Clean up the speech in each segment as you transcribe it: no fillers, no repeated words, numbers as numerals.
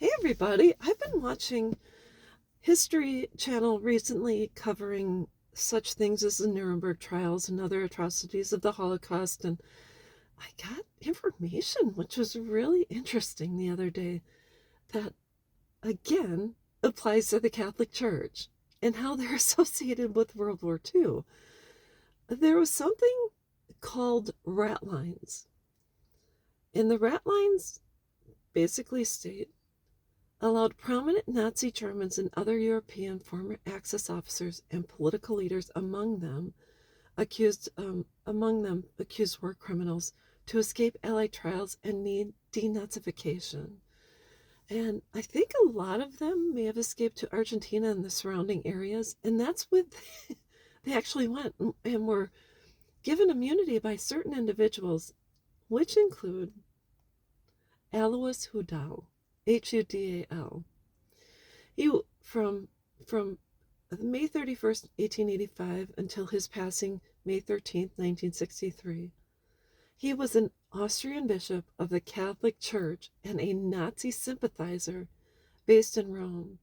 Hey everybody, I've been watching History Channel recently covering such things as the Nuremberg trials and other atrocities of the Holocaust, and I got information which was really interesting the other day that again applies to the Catholic Church and how they're associated with World War II. There was something called rat lines, and the rat lines basically state allowed prominent Nazi Germans and other European former Axis officers and political leaders accused war criminals to escape Allied trials and need denazification. And I think a lot of them may have escaped to Argentina and the surrounding areas, and that's what they actually went and were given immunity by certain individuals, which include Alois Hudal, Hudal. He from May 31st, 1885 until his passing May 13th, 1963. He was an Austrian bishop of the Catholic Church and a Nazi sympathizer based in Rome.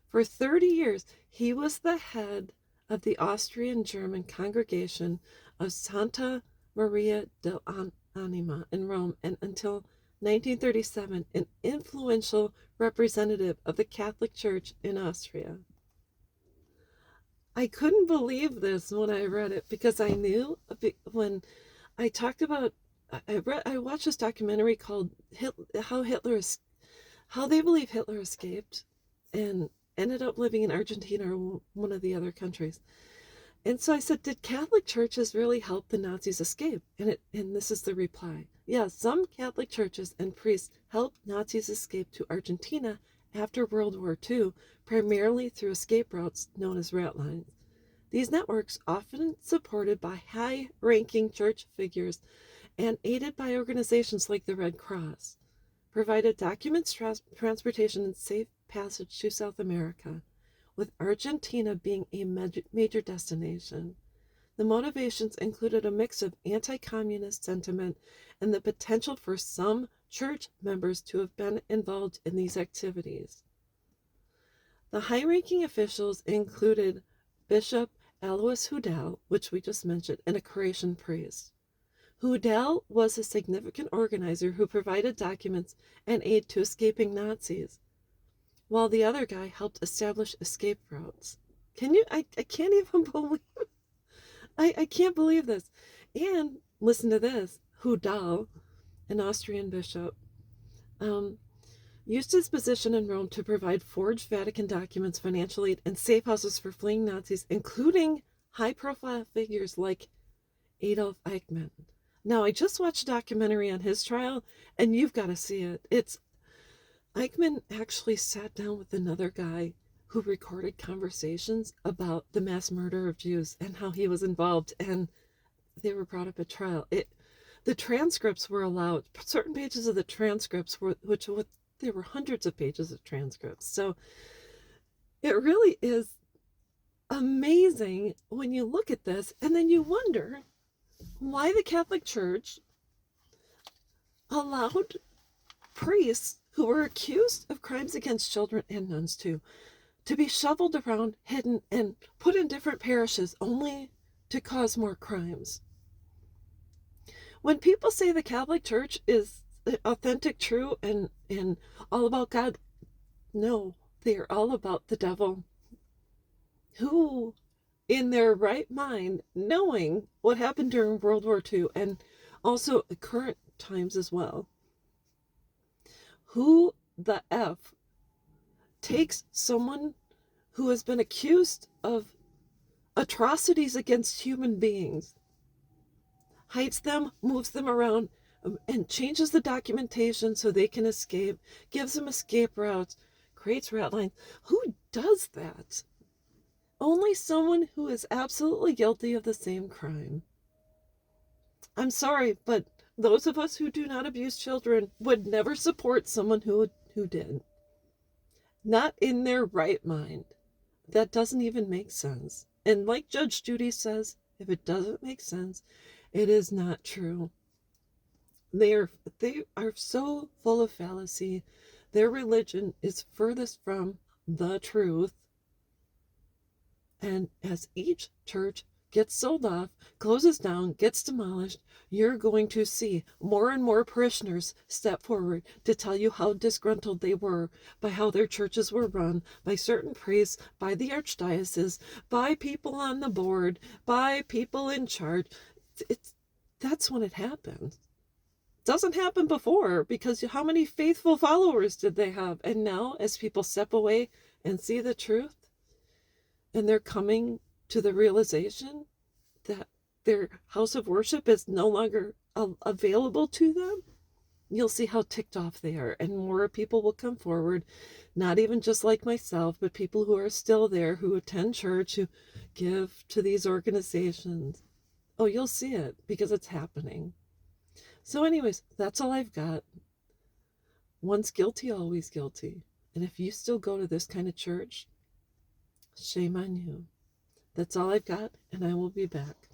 For 30 years, he was the head of the Austrian German congregation of Santa Maria dell'Anima in Rome, and until 1937, an influential representative of the Catholic Church in Austria. I couldn't believe this when I read it because I knew when I talked about I watched this documentary called how they believe Hitler escaped and ended up living in Argentina or one of the other countries. And so I said, did Catholic churches really help the Nazis escape? And this is the reply. Yeah, some Catholic churches and priests helped Nazis escape to Argentina after World War II, primarily through escape routes known as rat lines. These networks, often supported by high-ranking church figures and aided by organizations like the Red Cross, provided documents, transportation, and safe passage to South America, with Argentina being a major destination. The motivations included a mix of anti-communist sentiment and the potential for some church members to have been involved in these activities. The high-ranking officials included Bishop Alois Hudal, which we just mentioned, and a Croatian priest. Hudal was a significant organizer who provided documents and aid to escaping Nazis, while the other guy helped establish escape routes. I can't even believe I can't believe this. And listen to this. Hudal, an Austrian bishop, used his position in Rome to provide forged Vatican documents, financial aid, and safe houses for fleeing Nazis, including high-profile figures like Adolf Eichmann. Now, I just watched a documentary on his trial, and you've got to see it. Eichmann actually sat down with another guy who recorded conversations about the mass murder of Jews and how he was involved, and they were brought up at trial. The transcripts were allowed. Certain pages of the transcripts there were hundreds of pages of transcripts. So it really is amazing when you look at this, and then you wonder why the Catholic Church allowed priests who were accused of crimes against children and nuns too to be shoveled around, hidden, and put in different parishes only to cause more crimes. When people say the Catholic Church is authentic, true, and all about God, no, they are all about the devil. Who, in their right mind, knowing what happened during World War II and also current times as well, who the F takes someone who has been accused of atrocities against human beings, hides them, moves them around, and changes the documentation so they can escape, gives them escape routes, creates rat lines? Who does that? Only someone who is absolutely guilty of the same crime. I'm sorry, but those of us who do not abuse children would never support someone who did. Not in their right mind. That doesn't even make sense. And like Judge Judy says, if it doesn't make sense, it is not true. They are so full of fallacy their religion is furthest from the truth. And as each church gets sold off, closes down, gets demolished, you're going to see more and more parishioners step forward to tell you how disgruntled they were by how their churches were run, by certain priests, by the archdiocese, by people on the board, by people in charge. That's when it happens. Doesn't happen before, because how many faithful followers did they have? And now, as people step away and see the truth, and they're coming to the realization that their house of worship is no longer available to them, you'll see how ticked off they are. And more people will come forward, not even just like myself, but people who are still there, who attend church, who give to these organizations. Oh, you'll see it, because it's happening. So anyways, that's all I've got. Once guilty, always guilty. And if you still go to this kind of church, shame on you. That's all I've got, and I will be back.